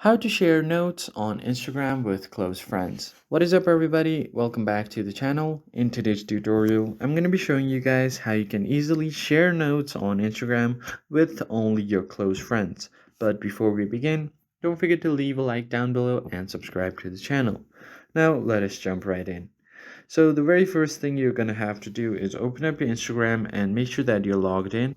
How to share notes on Instagram with close friends. What is up, everybody? Welcome back to the channel. In today's tutorial, I'm going to be showing you guys how you can easily share notes on Instagram with only your close friends. But before we begin, don't forget to leave a like down below and subscribe to the channel. Now let us jump right in. So the very first thing you're going to have to do is open up your Instagram and make sure that you're logged in.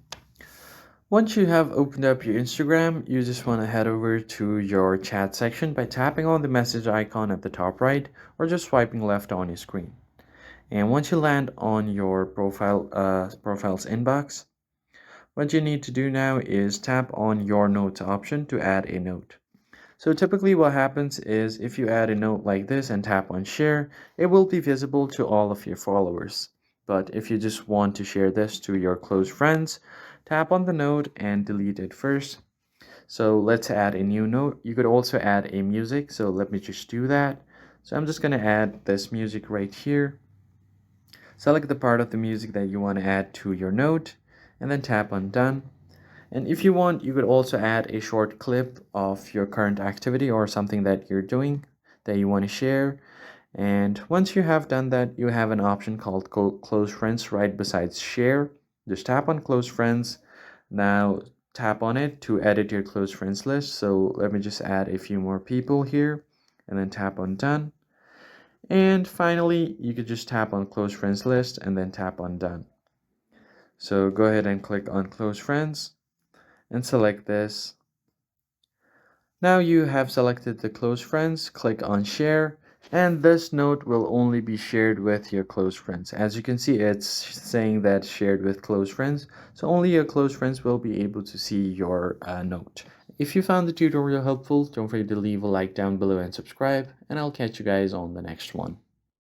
Once you have opened up your Instagram, you just want to head over to your chat section by tapping on the message icon at the top right or just swiping left on your screen. And once you land on your profile's inbox, what you need to do now is tap on your notes option to add a note. So typically what happens is if you add a note like this and tap on share, it will be visible to all of your followers. But if you just want to share this to your close friends, tap on the note and delete it first. So let's add a new note. You could also add a music. So let me just do that. So I'm just going to add this music right here. Select the part of the music that you want to add to your note and then tap on done. And if you want, you could also add a short clip of your current activity or something that you're doing that you want to share. And once you have done that, you have an option called Close Friends right besides Share. Just tap on Close Friends. Now tap on it to edit your Close Friends list. So let me just add a few more people here and then tap on Done. And finally, you could just tap on Close Friends list and then tap on Done. So go ahead and click on Close Friends and select this. Now you have selected the close friends, click on share, and this note will only be shared with your close friends. As you can see, it's saying that shared with close friends, so only your close friends will be able to see your note. If you found the tutorial helpful, don't forget to leave a like down below and subscribe, and I'll catch you guys on the next one.